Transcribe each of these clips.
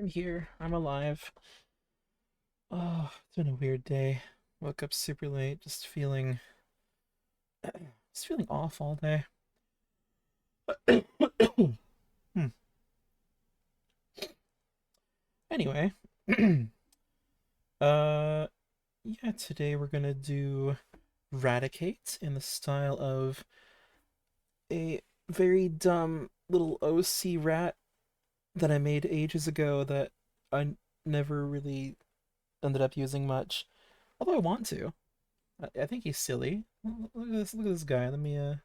I'm here. I'm alive. Oh, it's been a weird day. Woke up super late, just feeling off all day. Hmm. Anyway, uh, yeah, today we're gonna do Raticate in the style of a very dumb little OC rat that I made ages ago that I never really ended up using much. Although I want to. I think he's silly. Look at this. Look at this guy. Let me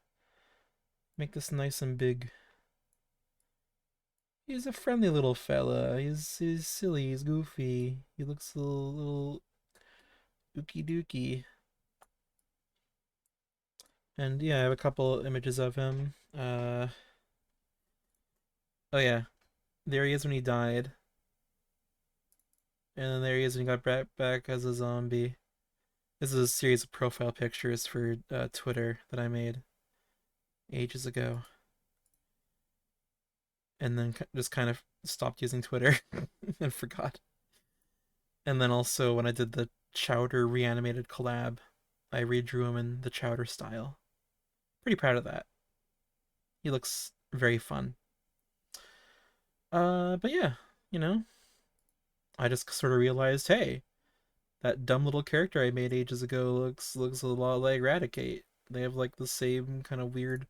make this nice and big. He's a friendly little fella. He's silly. He's goofy. He looks a little ookie dookie. And yeah, I have a couple images of him. Oh yeah, there he is when he died, and then there he is when he got brought back as a zombie. This is a series of profile pictures for Twitter that I made ages ago, and then just kind of stopped using Twitter and forgot. And then also when I did the Chowder reanimated collab, I redrew him in the Chowder style. Pretty proud of that. He looks very fun. But yeah, you know, I just sort of realized, hey, that dumb little character I made ages ago looks a lot like Raticate. They have like the same kind of weird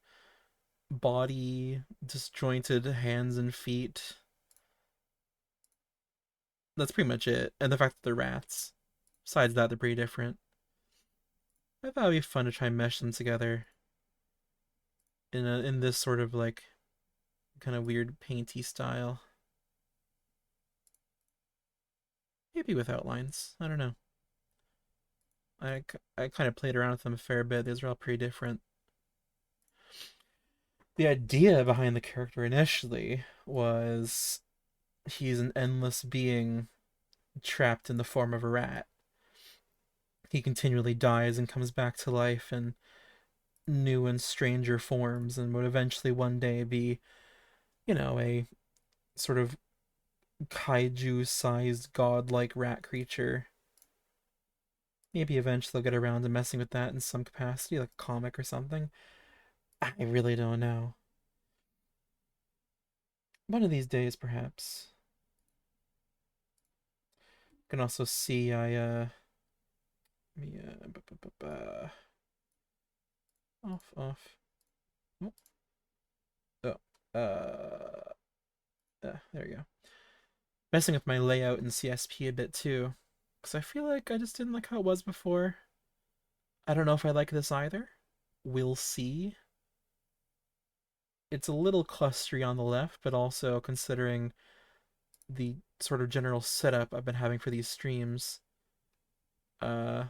body, disjointed hands and feet. That's pretty much it. And the fact that they're rats. Besides that, they're pretty different. I thought it'd be fun to try and mesh them together in this sort of like kind of weird painty style. Maybe with outlines. I don't know. I kind of played around with them a fair bit. These are all pretty different. The idea behind the character initially was he's an endless being trapped in the form of a rat. He continually dies and comes back to life in new and stranger forms and would eventually one day be, a sort of kaiju sized godlike rat creature. Maybe eventually they'll get around to messing with that in some capacity, like a comic or something. I really don't know. One of these days, perhaps. You can also see off. Oh, oh, there you go. Messing with my layout in CSP a bit too, because I feel like I just didn't like how it was before. I don't know if I like this either. We'll see. It's a little clustery on the left, but also considering the sort of general setup I've been having for these streams, uh,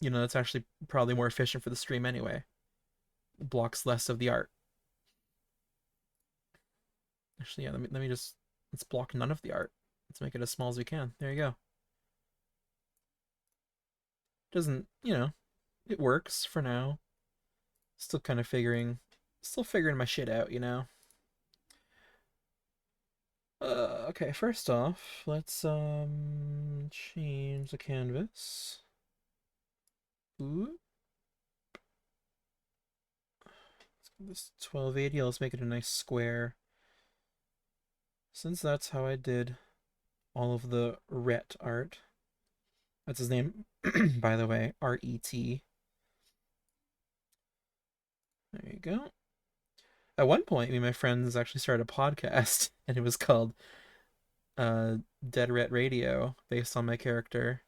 it's actually probably more efficient for the stream anyway. It blocks less of the art. Actually, yeah, let me just let's block none of the art. Let's make it as small as we can. There you go. Doesn't, it works for now. Still kind of still figuring my shit out. Okay, first off, let's change the canvas. Ooh. This 1280, let's make it a nice square. Since that's how I did all of the RET art. That's his name, by the way, RET. There you go. At one point, me and my friends actually started a podcast, and it was called uh, Dead Ret Radio, based on my character.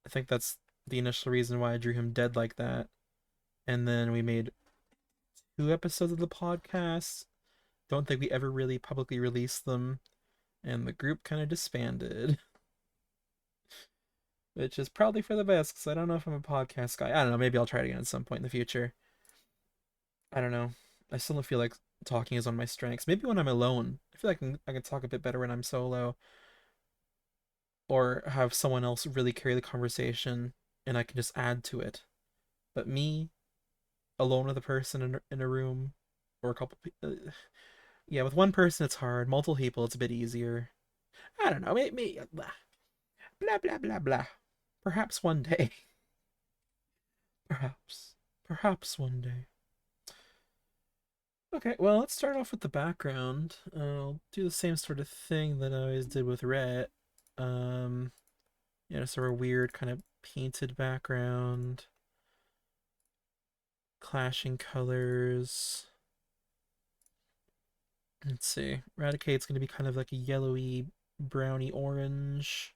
I think that's the initial reason why I drew him dead like that. And then we made 2 episodes of the podcast. Don't think we ever really publicly released them, and the group kind of disbanded, which is probably for the best because I don't know if I'm a podcast guy. I don't know. Maybe I'll try it again at some point in the future. I don't know. I still don't feel like talking is one of my strengths. Maybe when I'm alone, I feel like I can talk a bit better when I'm solo, or have someone else really carry the conversation, and I can just add to it. But me alone with a person in a room, or a couple, Yeah, with one person it's hard. Multiple people it's a bit easier. I don't know. Blah blah blah blah blah. Perhaps one day. Perhaps. Perhaps one day. Okay, well, let's start off with the background. I'll do the same sort of thing that I always did with RET. Um, sort of weird kind of painted background, clashing colors. Let's see. Raticate's going to be kind of like a yellowy, browny orange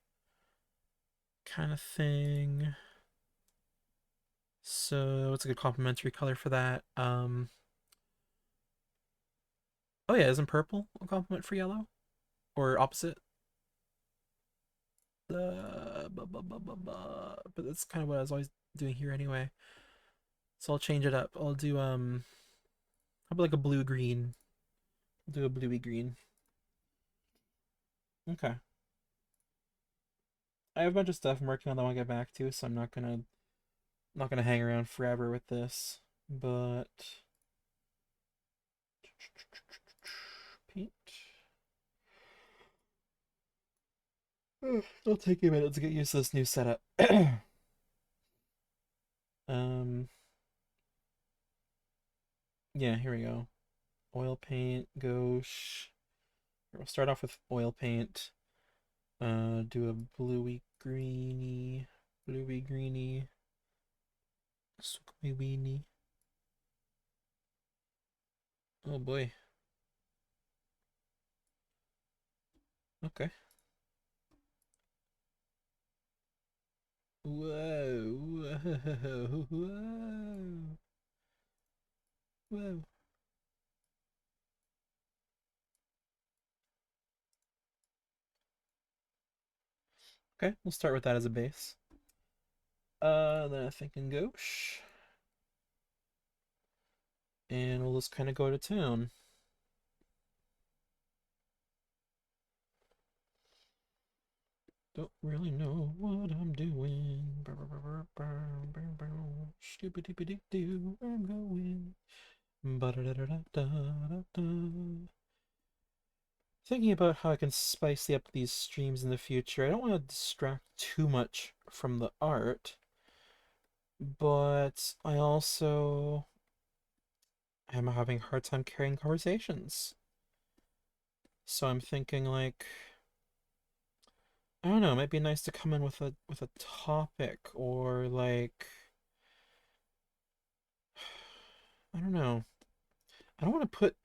kind of thing. So, what's a good complementary color for that? Oh yeah, isn't purple a complement for yellow? Or opposite? But that's kind of what I was always doing here anyway. So I'll change it up. I'll do how about like a blue green? I'll do a bluey green. Okay. I have a bunch of stuff I'm working on that I want to get back to, so I'm not gonna hang around forever with this. But paint. It'll take a minute to get used to this new setup. um yeah, here we go. Oil paint, gouache. We'll start off with oil paint. Do a bluey greeny, sukumi weeny. Oh boy. Okay. Whoa, whoa, whoa, whoa. Okay, we'll start with that as a base. Then I'm thinking gauche, and we'll just kind of go to town. Don't really know what I'm doing. Stupid-doo, I'm going. Ba-da-da-da-da-da-da. Thinking about how I can spice up these streams in the future. I don't want to distract too much from the art, but I also am having a hard time carrying conversations. So I'm thinking like I don't know, it might be nice to come in with a topic or like I don't know. I don't want to put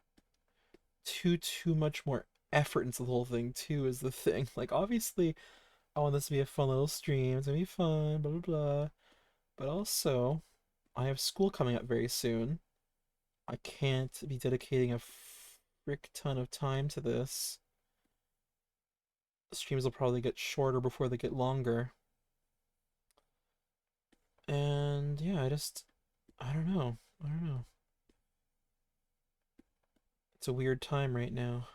too much more effort into the whole thing too is the thing. Like obviously I want this to be a fun little stream. It's gonna be fun, blah blah blah. But also I have school coming up very soon. I can't be dedicating a frick ton of time to this. Streams will probably get shorter before they get longer. And yeah, I don't know. I don't know. It's a weird time right now.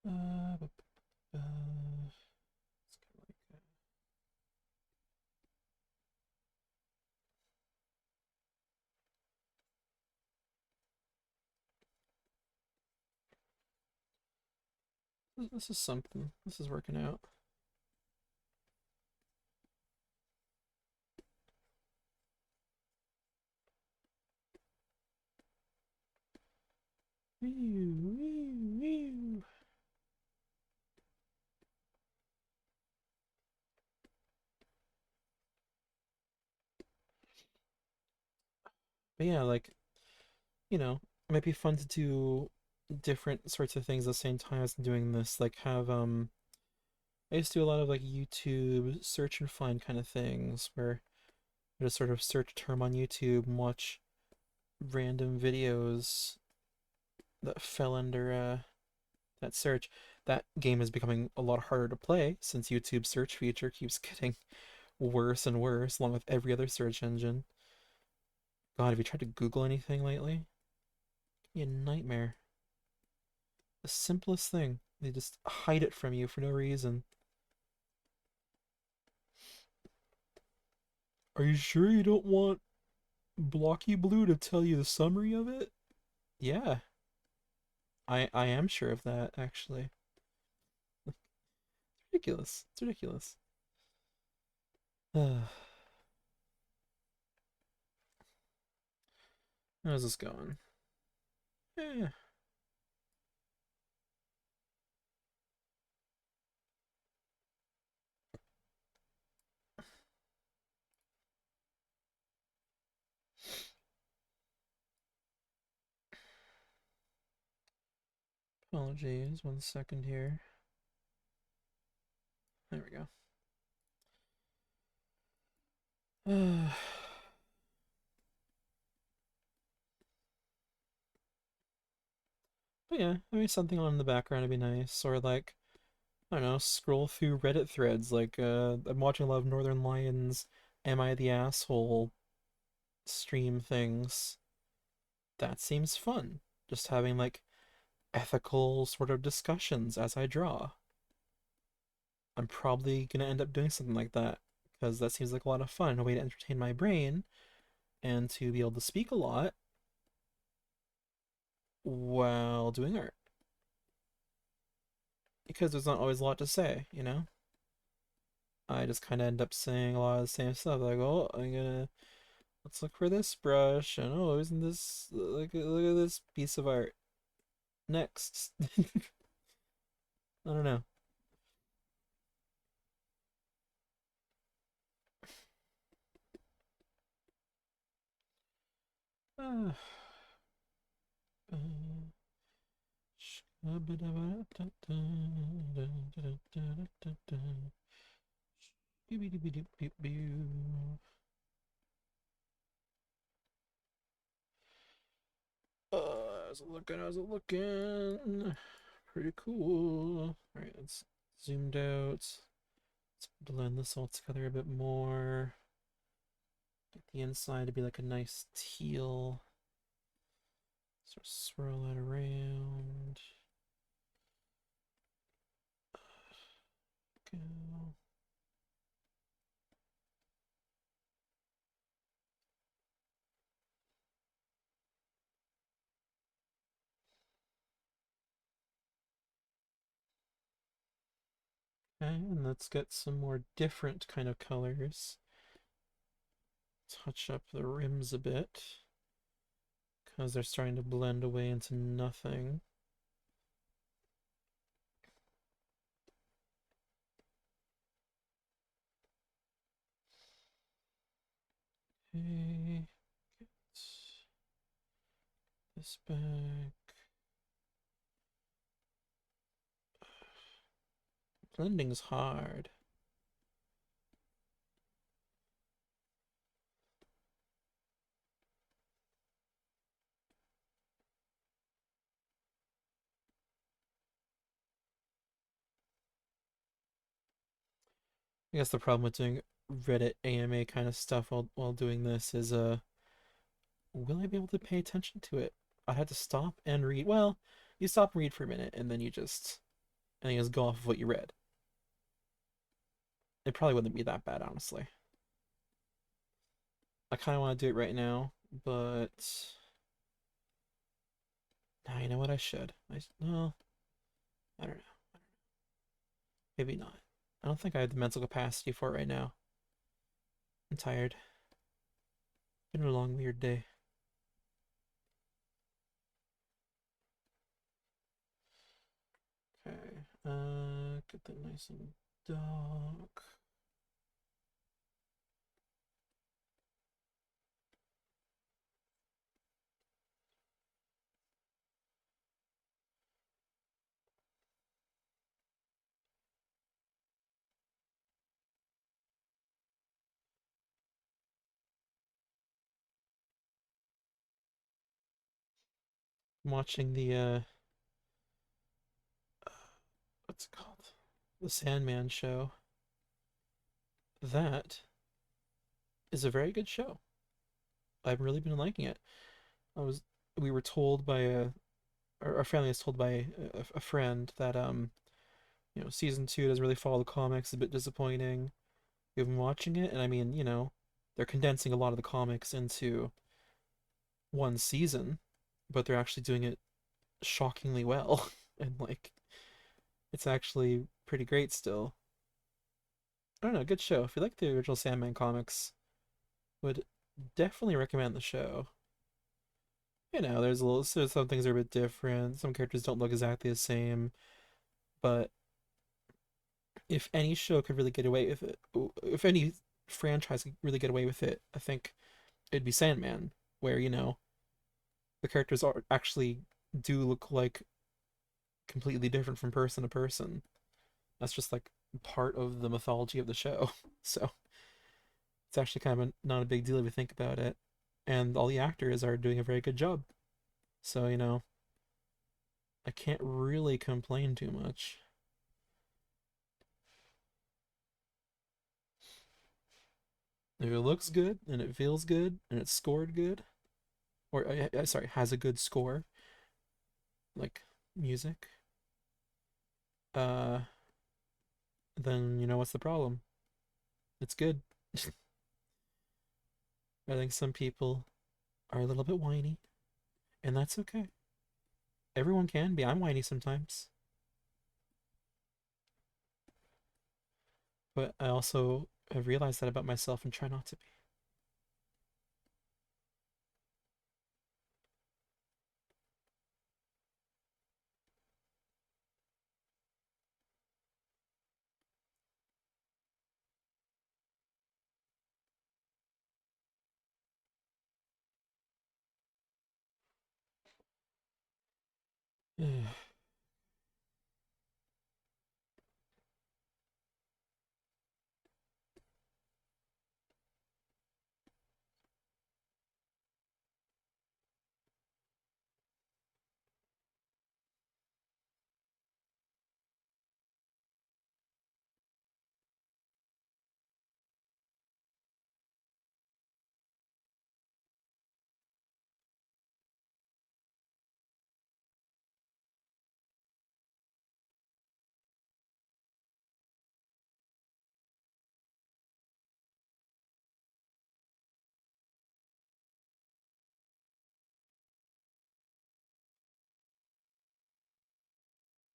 Uh, uh, this is something. This is working out. But yeah, like, it might be fun to do different sorts of things at the same time as doing this. Like have I used to do a lot of like YouTube search and find kind of things where I just sort of search a term on YouTube and watch random videos that fell under that search. That game is becoming a lot harder to play since YouTube's search feature keeps getting worse and worse, along with every other search engine. God, have you tried to Google anything lately? Give me a nightmare. The simplest thing. They just hide it from you for no reason. Are you sure you don't want Blocky blue to tell you the summary of it? Yeah, I am sure of that actually. Ridiculous. It's ridiculous. How's this going? Yeah. Apologies. 1 second here. There we go. But yeah, I mean something on in the background would be nice, or like I don't know, scroll through Reddit threads. Like I'm watching a lot of Northern Lions, Am I the Asshole stream things. That seems fun. Just having like ethical sort of discussions as I draw. I'm probably gonna end up doing something like that because that seems like a lot of fun, a way to entertain my brain and to be able to speak a lot while doing art. Because there's not always a lot to say, you know? I just kind of end up saying a lot of the same stuff. Like, oh, let's look for this brush, and oh, isn't this, look at this piece of art. Next. I don't know. Uh, uh, how's it looking? Pretty cool. Alright, let's zoomed out. Let's blend this all together a bit more. Get the inside to be like a nice teal. Sort of swirl that around. Go. Okay, and let's get some more different kind of colors. Touch up the rims a bit because they're starting to blend away into nothing. Okay, get this back. Blending's hard. I guess the problem with doing Reddit AMA kind of stuff while doing this is will I be able to pay attention to it? I had to stop and read. Well, you stop and read for a minute and then you just go off of what you read. It probably wouldn't be that bad, honestly. I kind of want to do it right now, but now you know what I should. No, I don't know. Maybe not. I don't think I have the mental capacity for it right now. I'm tired. Been a long, weird day. Okay. Get that nice and dark. I'm watching the what's it called? The Sandman show. That is a very good show. I've really been liking it. I was we were told by our family was told by a friend that season 2 doesn't really follow the comics, a bit disappointing. We've been watching it, and I mean, they're condensing a lot of the comics into one season, but they're actually doing it shockingly well. And like it's actually pretty great still. I don't know, good show. If you like the original Sandman comics, would definitely recommend the show. You know, there's a little so some things are a bit different. Some characters don't look exactly the same, but if any show could really get away with it, if any franchise could really get away with it, I think it'd be Sandman, where the characters are actually do look like completely different from person to person. That's just like part of the mythology of the show. So it's actually kind of not a big deal if you think about it. And all the actors are doing a very good job. So, I can't really complain too much. If it looks good and it feels good and it's scored good, or sorry, has a good score, like music, uh, then what's the problem? It's good. I think some people are a little bit whiny, and that's okay. Everyone can be. I'm whiny sometimes, but I also have realized that about myself and try not to be.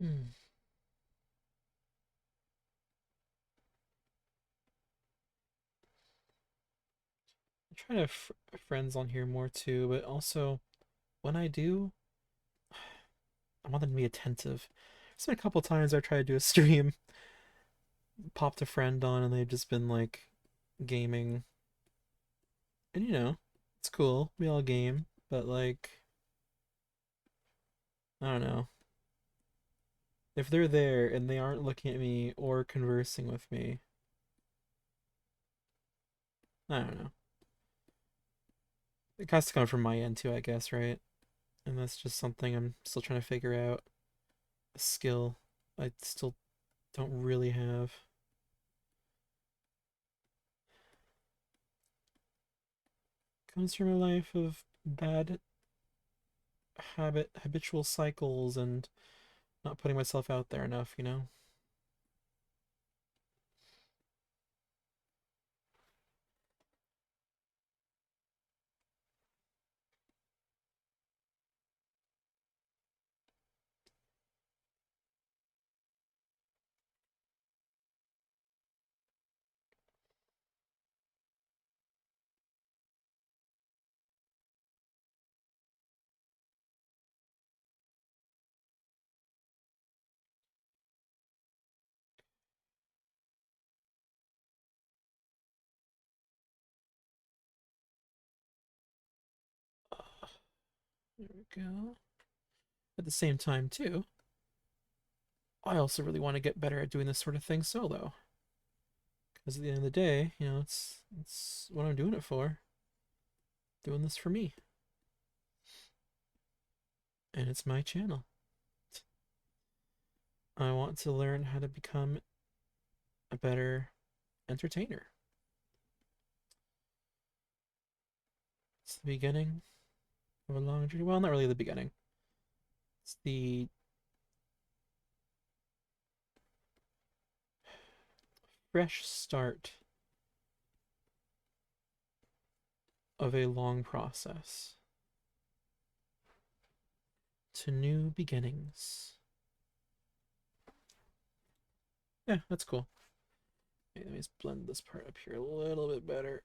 I'm trying to have friends on here more too, but also when I do, I want them to be attentive. There's been a couple times I tried to do a stream, popped a friend on, and they've just been like gaming. And it's cool. We all game, but like, I don't know. If they're there and they aren't looking at me or conversing with me, I don't know. It has to come from my end too, I guess, right? And that's just something I'm still trying to figure out. A skill I still don't really have. Comes from a life of bad habitual cycles and not putting myself out there enough. There we go. At the same time, too, I also really want to get better at doing this sort of thing solo. Because at the end of the day, it's what I'm doing it for. Doing this for me. And it's my channel. I want to learn how to become a better entertainer. It's the beginning of a long journey. Well, not really the beginning. It's the fresh start of a long process. to new beginnings. Yeah, that's cool. Okay, let me just blend this part up here a little bit better.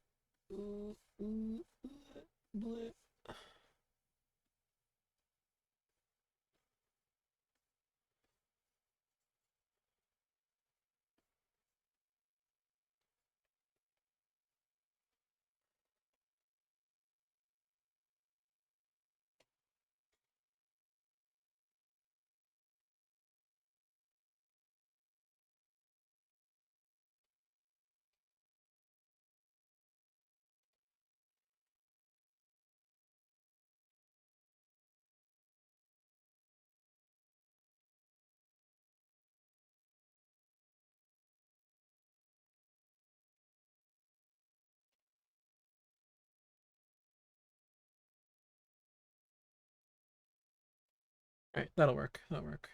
All right, that'll work. That'll work.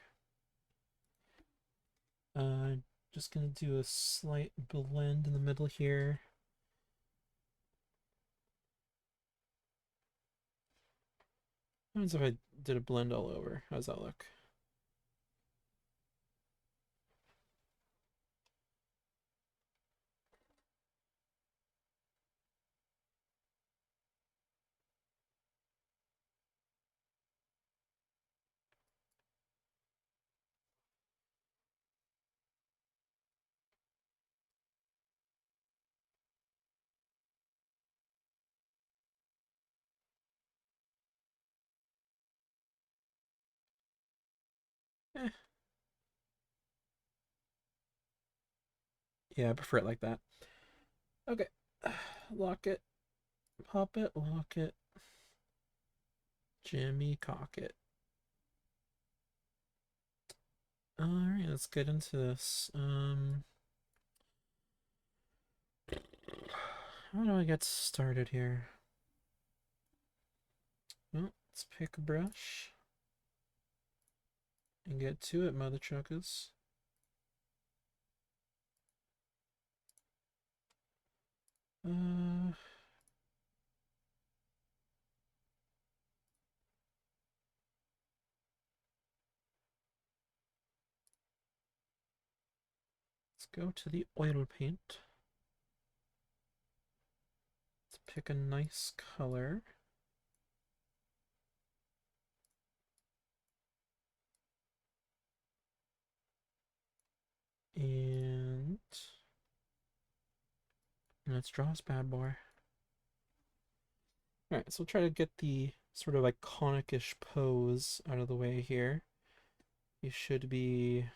Just gonna do a slight blend in the middle here. What happens if I did a blend all over? How's that look? Eh, yeah, I prefer it like that. Okay, lock it, pop it, lock it, Jimmy cock it. All right, let's get into this. How do I get started here? Well, let's pick a brush and get to it, mother truckers. Uh, let's go to the oil paint. Let's pick a nice color. And let's draw this bad boy. Alright, so we'll try to get the sort of iconic-ish pose out of the way here. You should be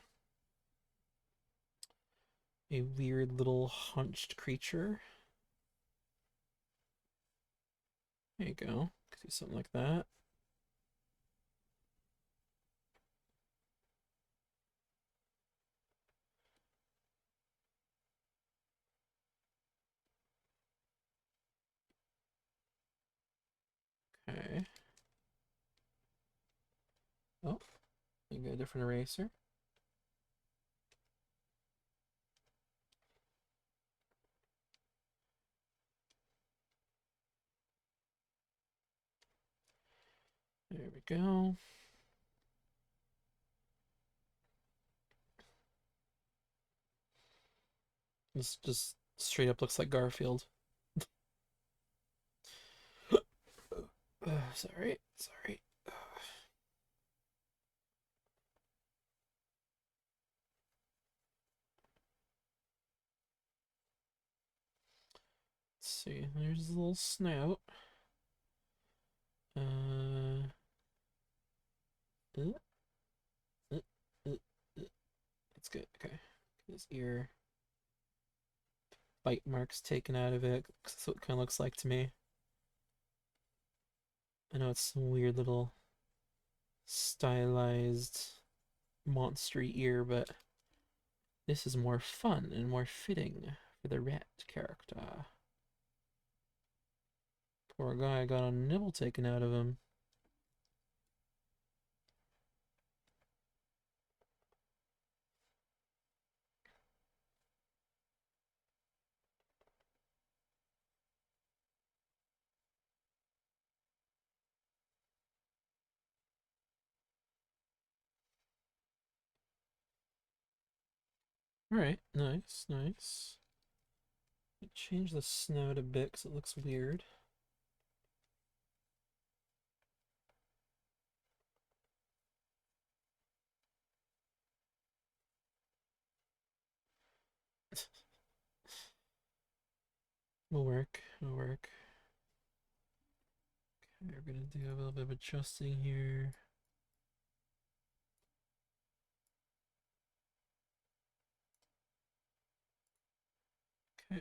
a weird little hunched creature. There you go. Could do something like that. Okay. Oh, you got a different eraser. There we go. This just straight up looks like Garfield. Sorry, sorry. Let's see, there's a little snout. Uh, uh, uh, uh, that's good. Okay, his ear bite marks taken out of it. That's what it kind of looks like to me. I know it's some weird little stylized monstery ear, but this is more fun and more fitting for the RET character. Poor guy got a nibble taken out of him. Alright, nice, nice. Change the snout a bit because it looks weird. Will work, will work. Okay, we're gonna do a little bit of adjusting here. Okay.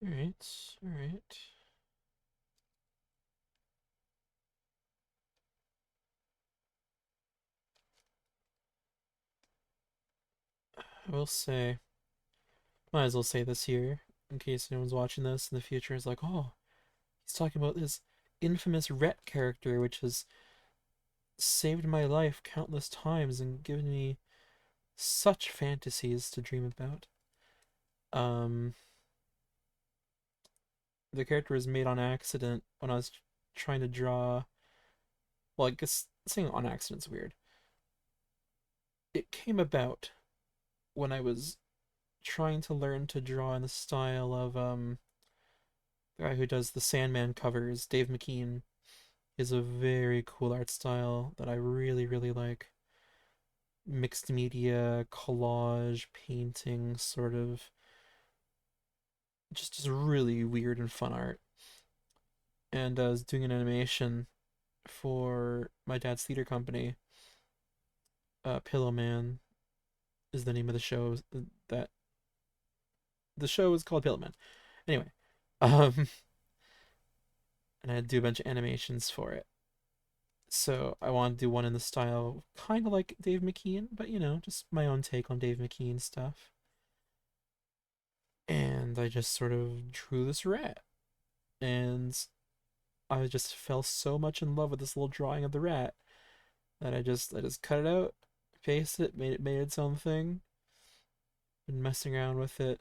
Alright, alright. I will say, might as well say this here, in case anyone's watching this in the future is like, oh, he's talking about this infamous RET character, which has saved my life countless times and given me such fantasies to dream about. Um, the character was made on accident when I was trying to draw. Well, I guess saying on accident's weird. It came about when I was trying to learn to draw in the style of the guy who does the Sandman covers, Dave McKean, is a very cool art style that I really, really like. Mixed media, collage, painting, sort of just really weird and fun art. And I was doing an animation for my dad's theater company. Pillow Man is the name of the show. That the show is called Pillow Man. Anyway, um, and I had to do a bunch of animations for it. So I wanted to do one in the style kind of like Dave McKean, but just my own take on Dave McKean stuff. And I just sort of drew this rat, and I just fell so much in love with this little drawing of the rat that I just cut it out, pasted it, made its own thing. Been messing around with it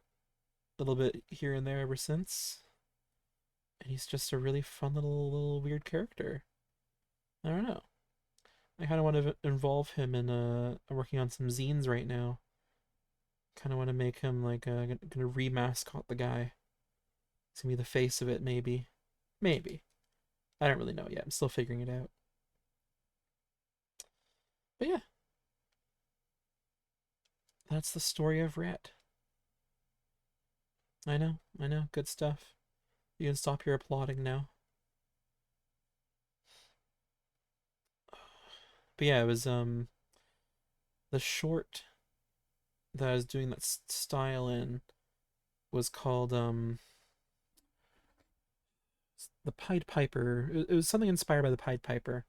a little bit here and there ever since. And he's just a really fun little weird character. I don't know. I kind of want to involve him in I'm working on some zines right now. Kind of want to make him like gonna remascot the guy. He's gonna be the face of it, maybe. Maybe. I don't really know yet. I'm still figuring it out. But yeah, that's the story of Rat. I know. Good stuff. You can stop your applauding now. But yeah, it was the short that I was doing that style in was called the Pied Piper. It was something inspired by the Pied Piper,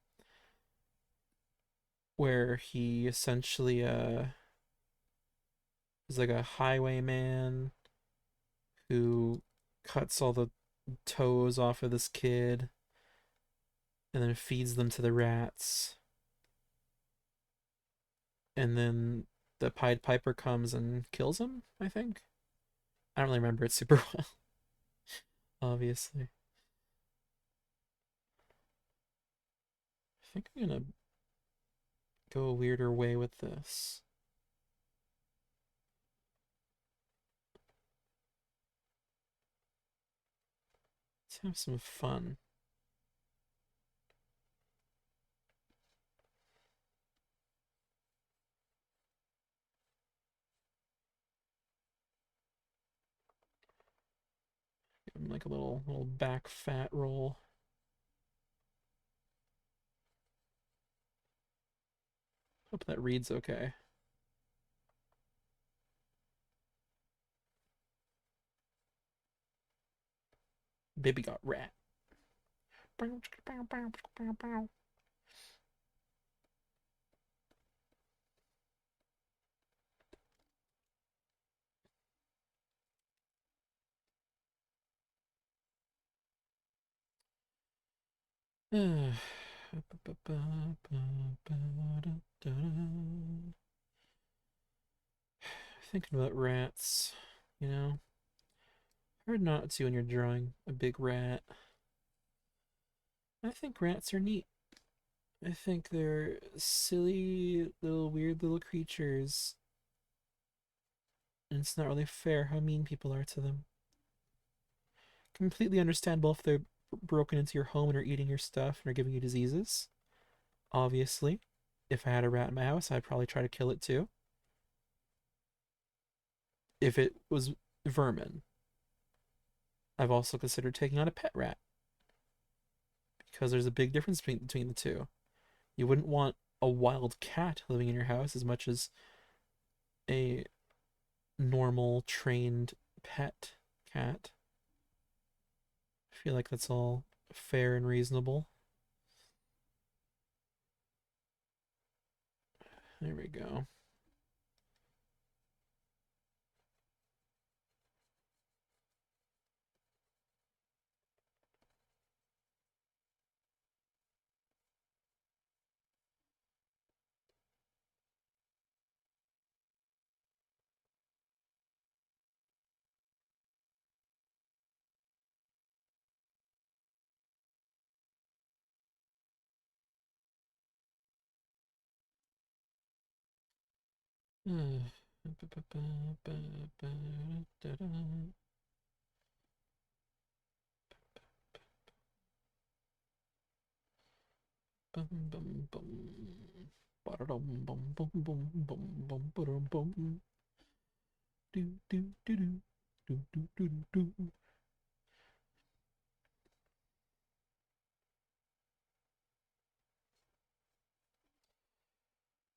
where he essentially is like a highwayman who cuts all the toes off of this kid and then feeds them to the rats. And then the Pied Piper comes and kills him, I think. I don't really remember it super well, obviously. I think I'm gonna go a weirder way with this. Let's have some fun. Give him like a little back fat roll. Hope that reads okay. Baby got rat. Thinking about rats, you know. Hard not to when you're drawing a big rat. I think rats are neat. I think they're silly, little, weird little creatures, and it's not really fair how mean people are to them. Completely understandable if they're broken into your home and are eating your stuff and are giving you diseases. Obviously, if I had a rat in my house, I'd probably try to kill it too. If it was vermin, I've also considered taking on a pet rat because there's a big difference between the two. You wouldn't want a wild cat living in your house as much as a normal trained pet cat. I feel like that's all fair and reasonable. There we go.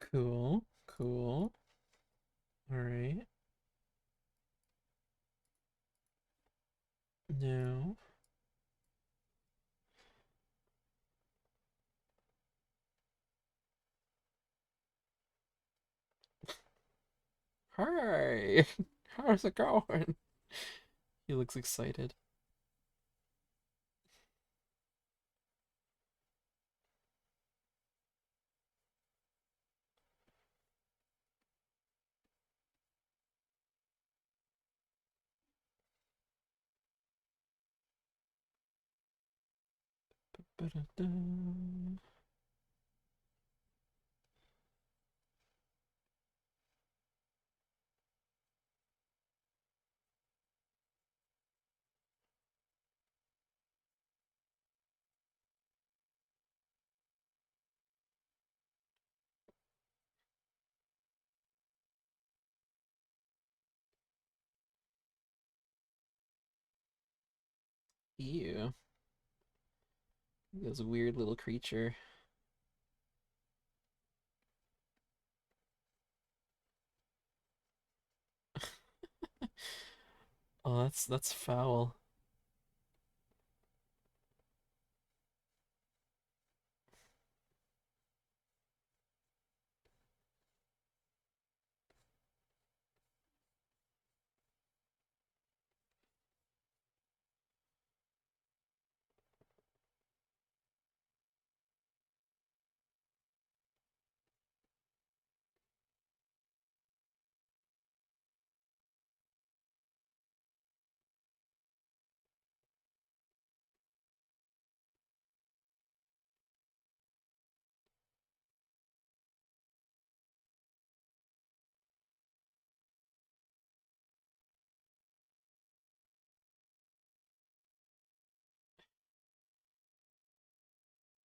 Cool, cool. All right. Now, hi. How's it going? He looks excited. Ba-da-da. Ew. This weird little creature. Oh, that's foul.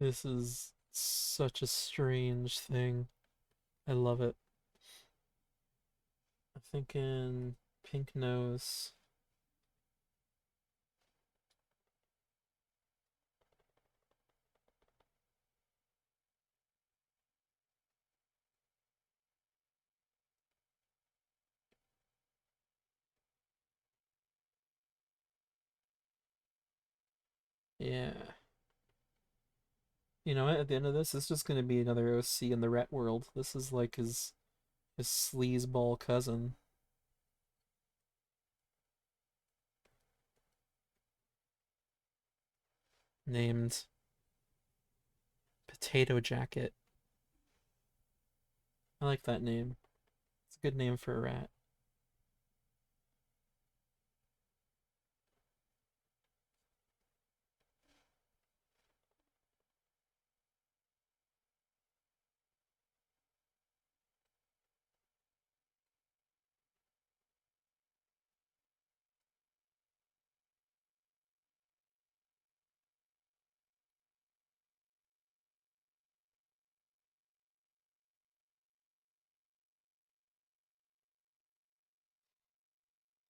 This is such a strange thing. I love it. I'm thinking pink nose. Yeah. You know what? At the end of this, it's just gonna be another OC in the rat world. This is like his sleazeball cousin named Potato Jacket. I like that name. It's a good name for a rat.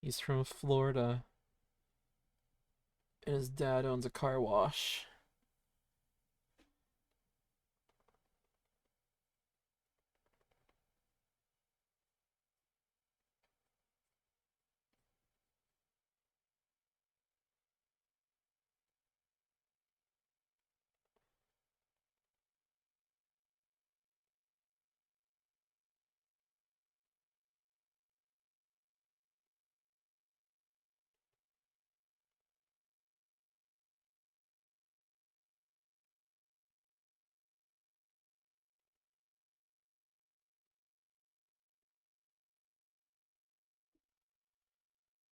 He's from Florida, and his dad owns a car wash.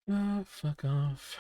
Ah, fuck off.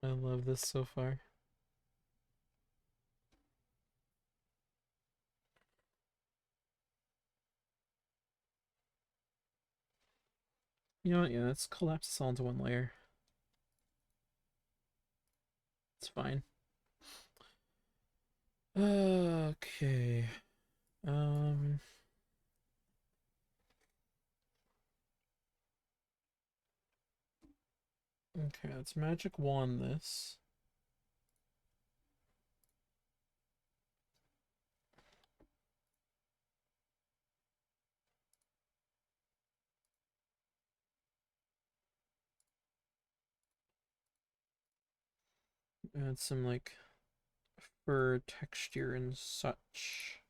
I love this so far. You know what? Yeah, let's collapse this all into one layer. It's fine. Okay. Um. Okay, let's magic wand this. Add some like fur texture and such.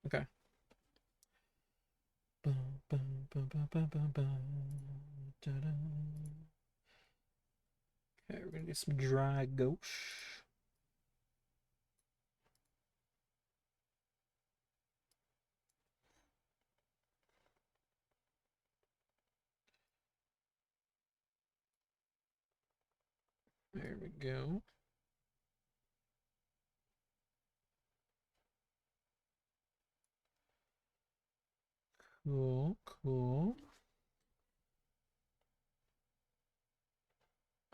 Okay. Okay, we're gonna do some dry gouache. There we go. Cool, cool.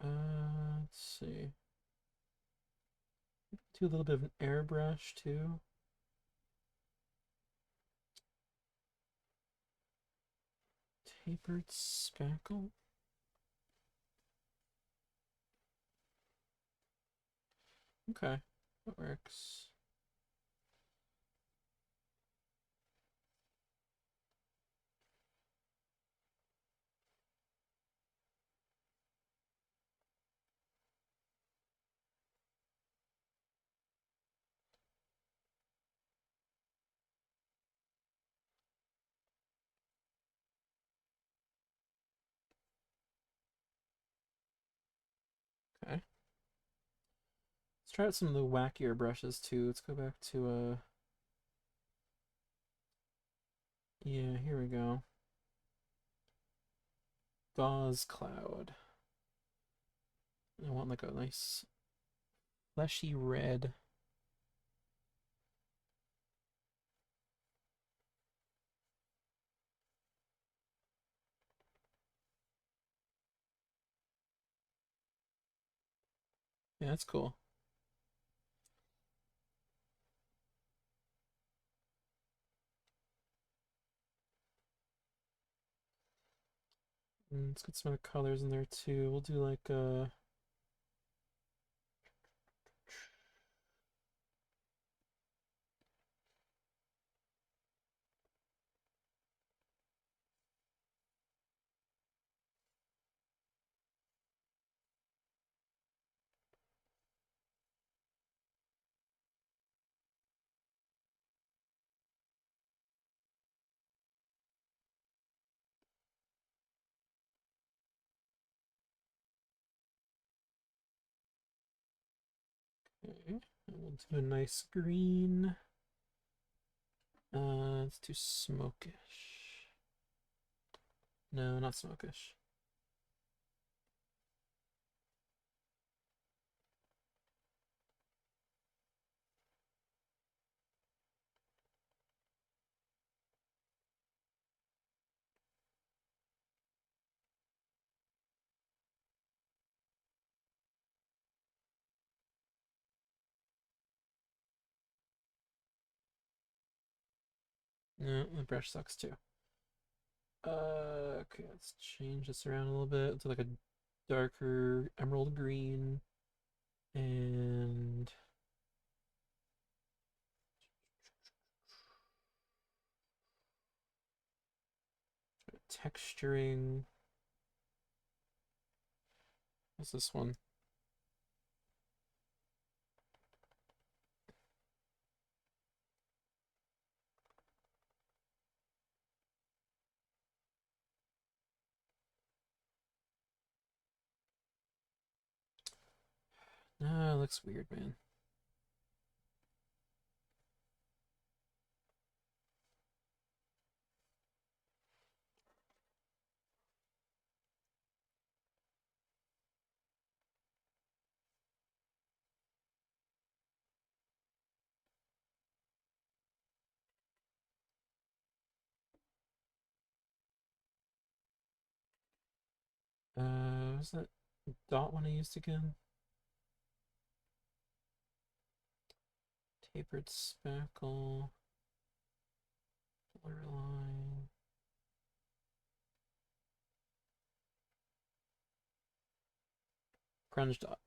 Let's see. Do a little bit of an airbrush too. Tapered spackle. Okay, that works. Okay. Let's try out some of the wackier brushes too. Let's go back to yeah, here we go. Gauze cloud. I want like a nice Fleshy red. Yeah, that's cool. Let's get some other colors in there too. We'll do like okay. We'll do a nice green. Let's do smokish. No, not smokish. No, the brush sucks too. Okay, let's change this around a little bit to like a darker emerald green and texturing. What's this one? Ah, it looks weird, man. Was that dot one I used again? Tapered spackle, blur line. Grunge dot.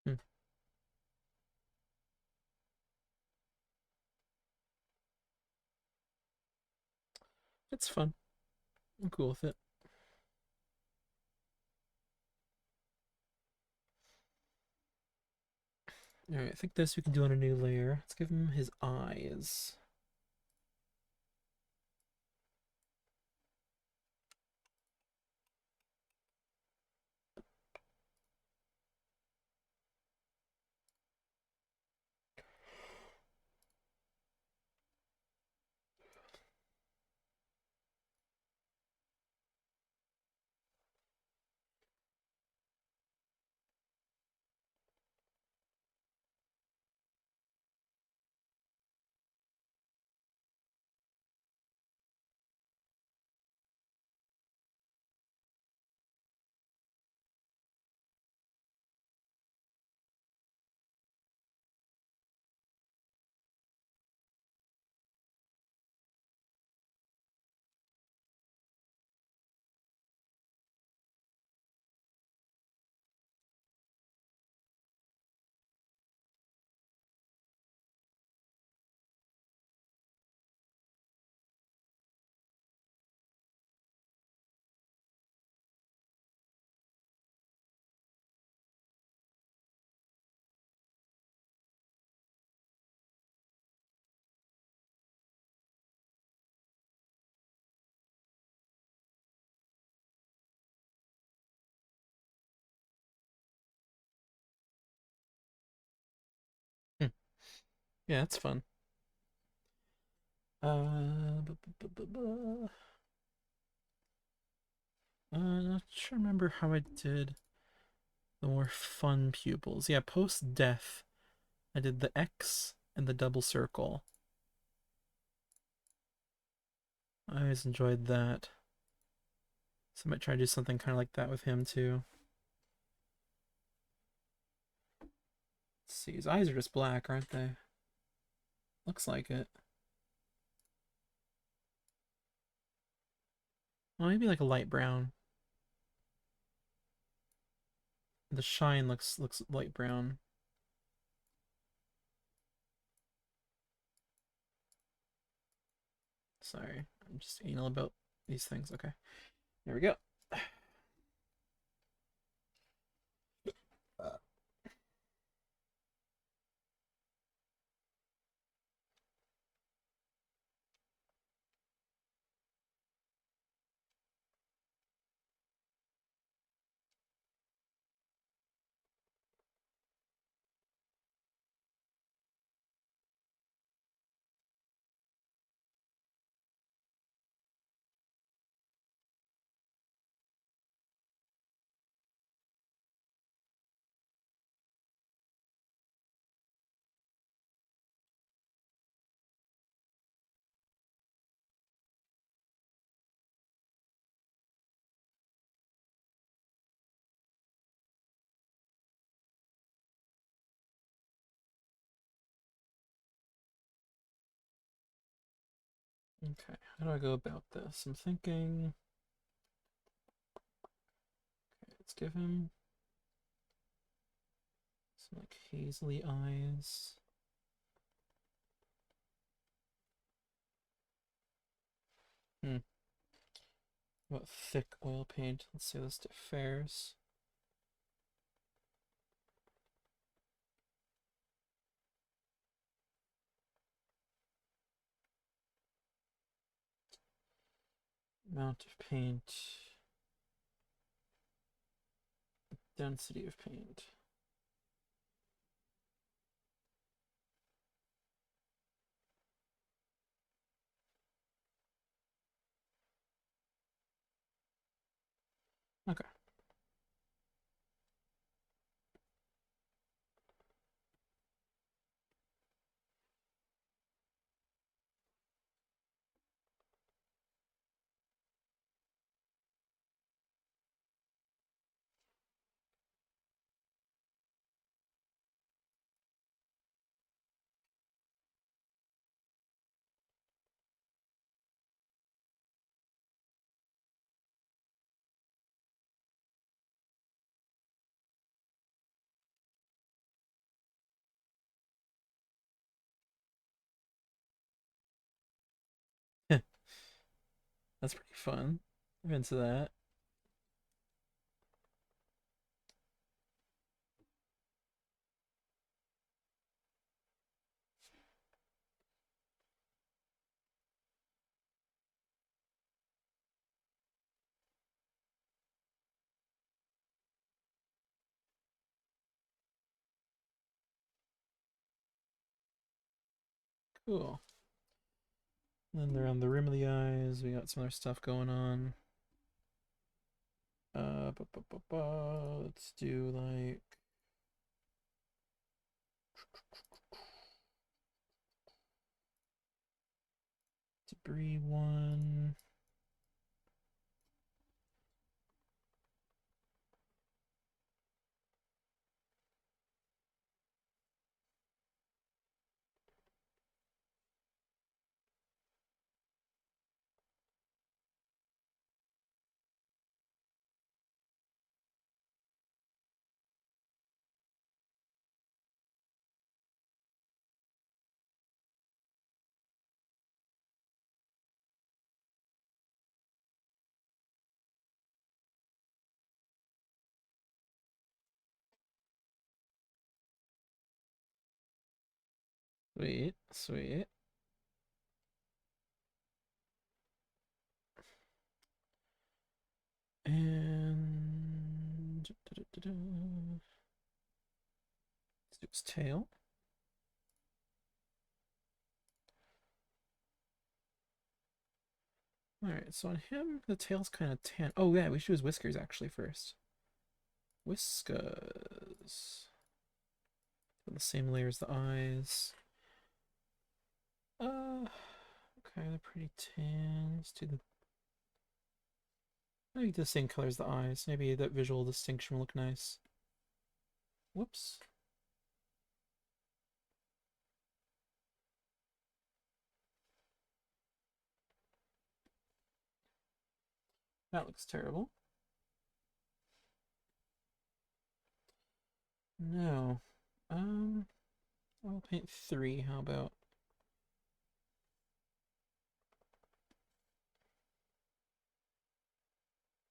Hmm. It's fun. I'm cool with it. Alright, I think this we can do on a new layer. Let's give him his eyes. Yeah, it's fun. Not sure remember how I did the more fun pupils. Yeah, post death, I did the X and the double circle. I always enjoyed that. So I might try to do something kind of like that with him too. Let's see, his eyes are just black, aren't they? Looks like it. Well, maybe like a light brown. The shine looks light brown. Sorry, I'm just anal about these things. Okay, there we go. Okay, how do I go about this? I'm thinking. Okay, let's give him some like hazily eyes. Hmm. What thick oil paint? Let's say this to Fairs. Amount of paint. Density of paint. Okay. That's pretty fun. I'm into that. Cool. And then around the rim of the eyes, we got some other stuff going on. Let's do like debris one. Sweet, sweet. And let's do its tail. Alright, so on him, the tail's kind of tan. Oh, yeah, we should do his whiskers actually first. Whiskers. The same layer as the eyes. Okay, they're pretty tan. Let's do the maybe the same color as the eyes. Maybe that visual distinction will look nice. Whoops. That looks terrible. No. I'll paint 3. How about?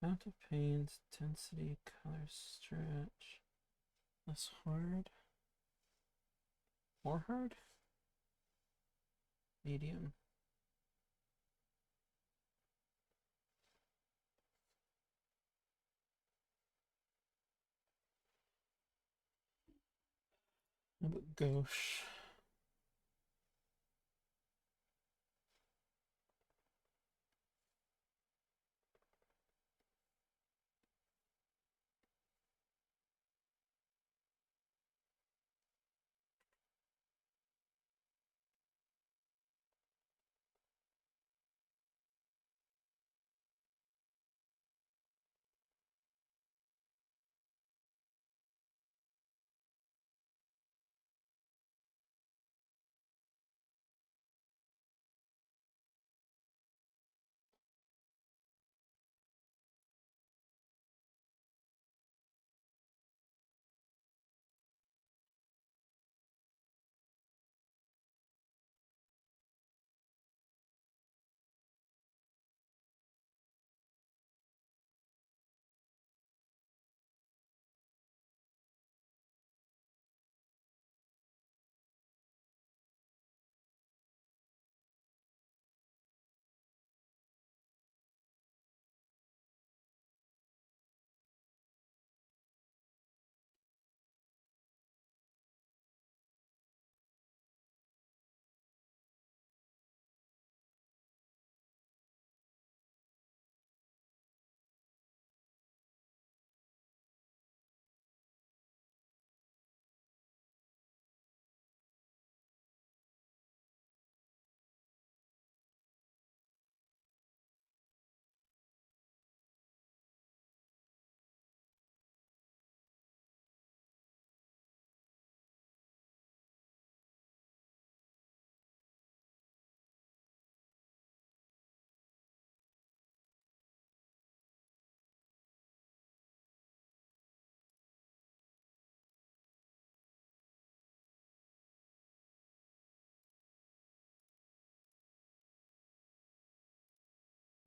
Amount of paint, density, color stretch. Less hard. More hard? Medium. How about gauche?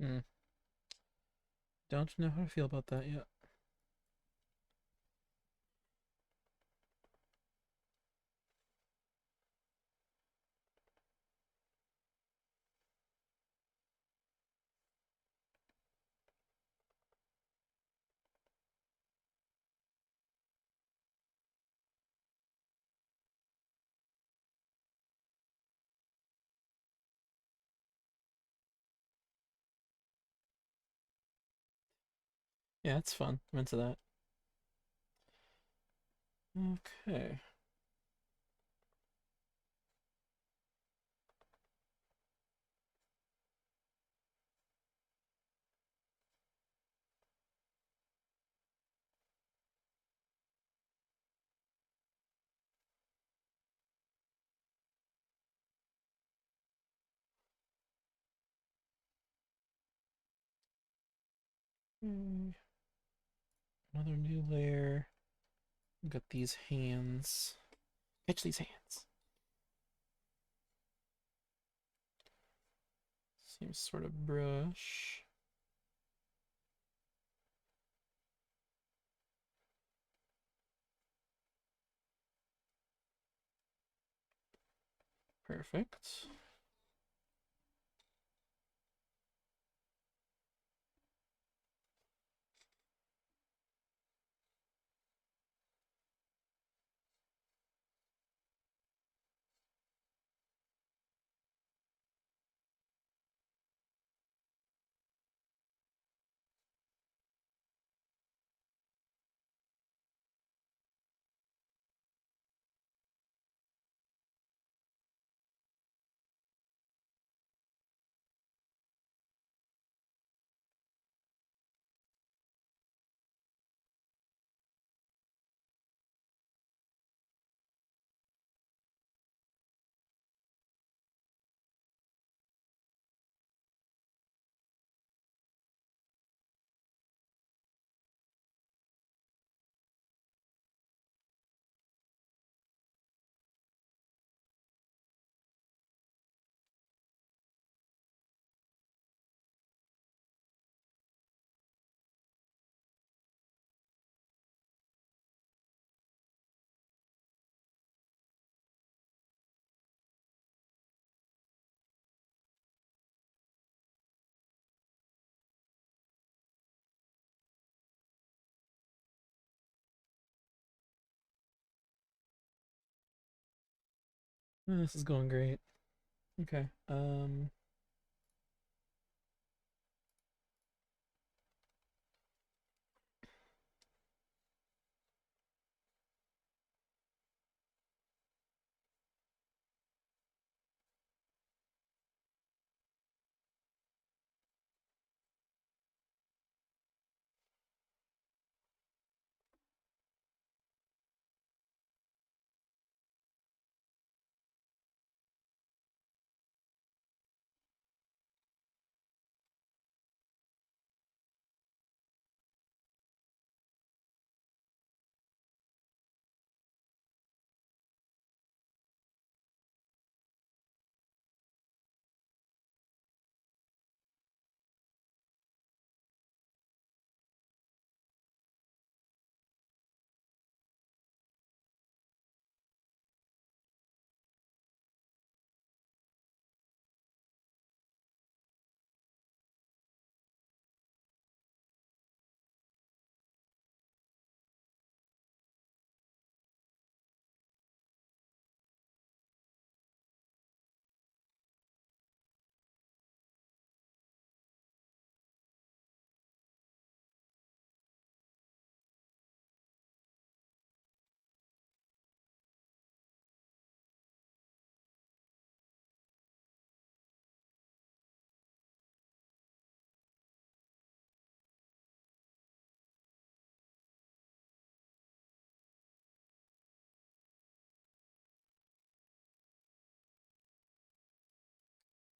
Hmm. Don't know how to feel about that yet. Yeah, it's fun. I'm into that. Okay. Hmm. Another new layer. Got these hands. Catch these hands. Same sort of brush. Perfect. This is going great. Okay.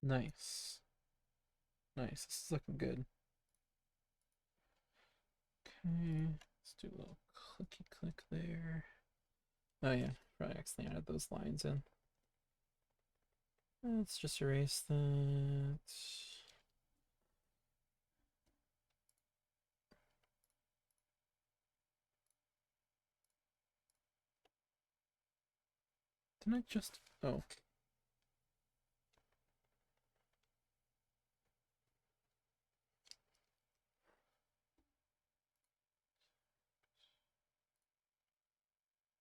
Nice. Nice. This is looking good. Okay. Let's do a little clicky click there. Oh yeah, probably accidentally added those lines in. Let's just erase that. Didn't I just... Oh.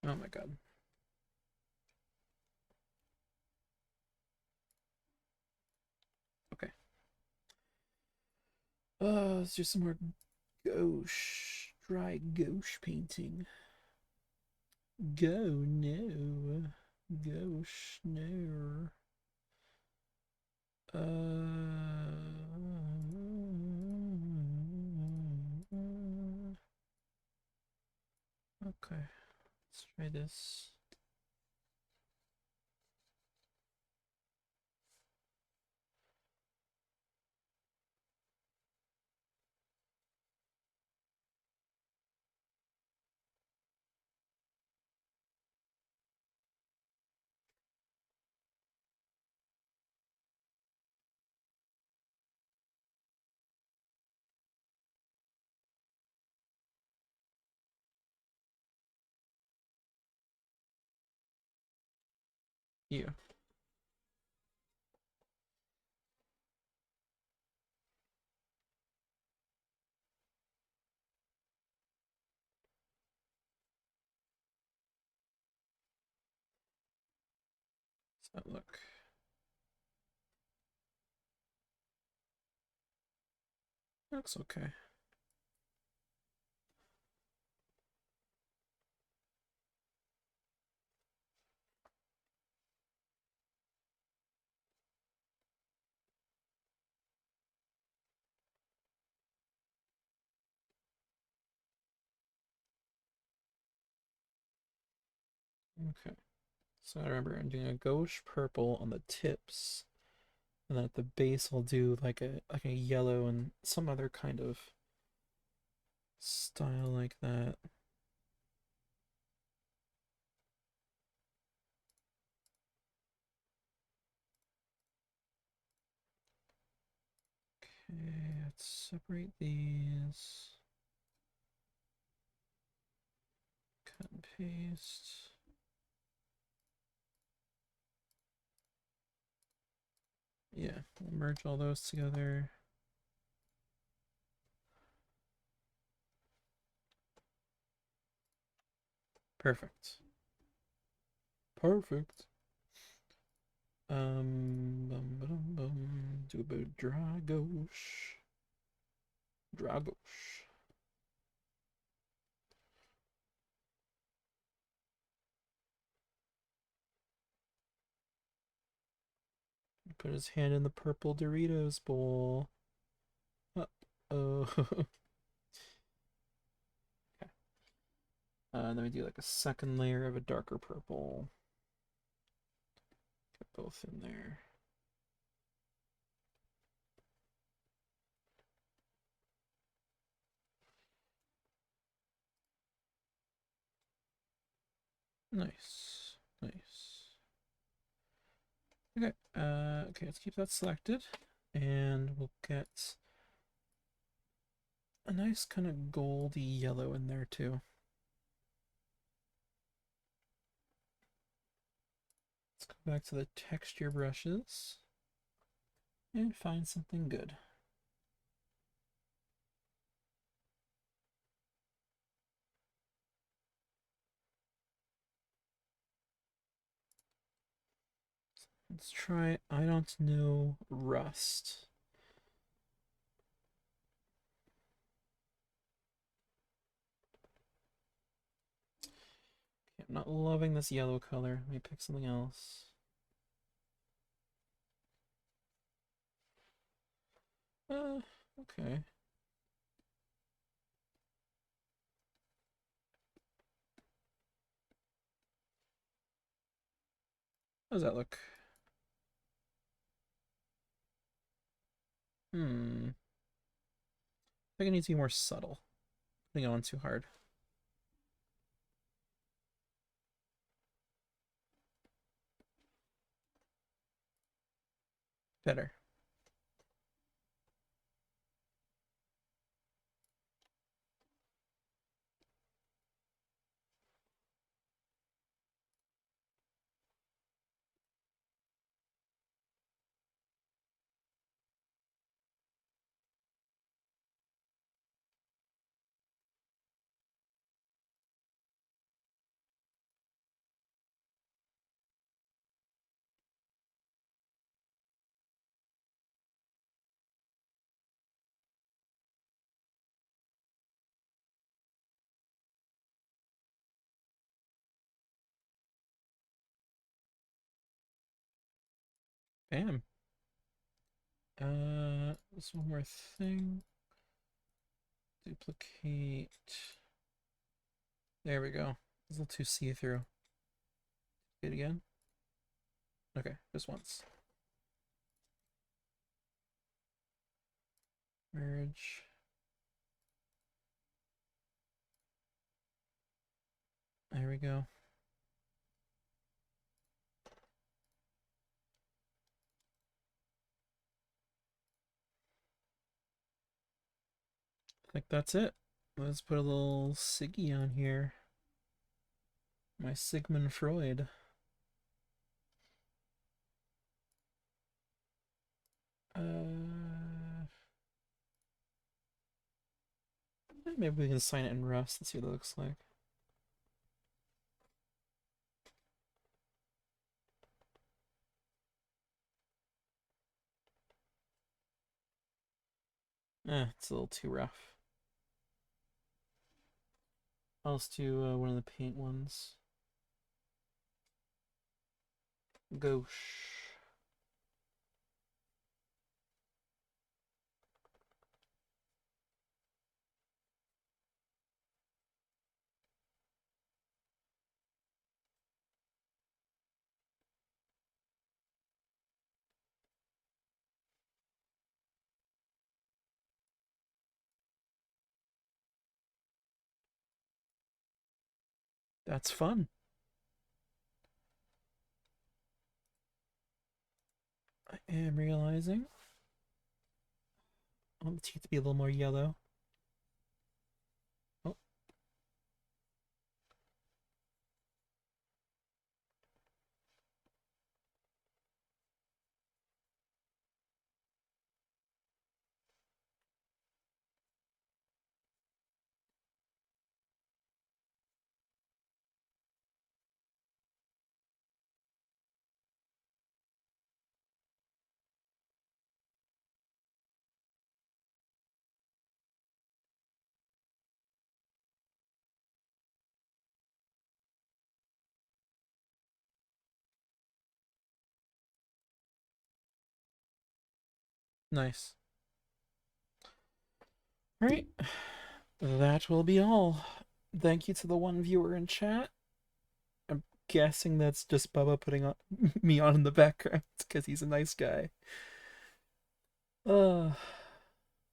Oh my god. Okay. Let's do some more gouache. Dry gouache painting. Go, no. Gouache, no. Okay. Let's try this. Yeah. So look. Looks okay. Okay. So I remember I'm doing a gauche purple on the tips, and then at the base I'll do like a yellow and some other kind of style like that. Okay, let's separate these. Cut and paste. Yeah, we'll merge all those together. Perfect. Perfect. Do a bit of Dragos. Dragos. Put his hand in the purple Doritos bowl. Uh-oh. Okay. Then we do like a second layer of a darker purple. Get both in there. Nice. Nice. Okay. Okay, let's keep that selected. And we'll get a nice kind of goldy yellow in there too. Let's go back to the texture brushes and find something good. Let's try I don't know rust. Okay, I'm not loving this yellow color. Let me pick something else. Okay. How does that look? I think it needs to be more subtle. Putting it on too hard. Better. Bam. There's one more thing. Duplicate. There we go. It's a little too see-through. Do it again. Okay, just once. Merge. There we go. I think that's it. Let's put a little Siggy on here. My Sigmund Freud. Maybe we can sign it in Rust. Let's see what it looks like. It's a little too rough. I'll just do one of the paint ones. Gauche. That's fun. I am realizing I want the teeth to be a little more yellow. Oh, Nice. All right. That will be all. Thank you to the one viewer in chat. I'm guessing that's just Bubba putting on me on in the background because he's a nice guy. All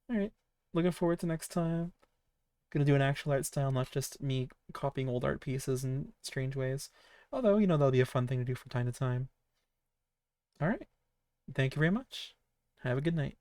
right. Looking forward to next time. Gonna do an actual art style, not just me copying old art pieces in strange ways. Although, that'll be a fun thing to do from time to time. All right. Thank you very much. Have a good night.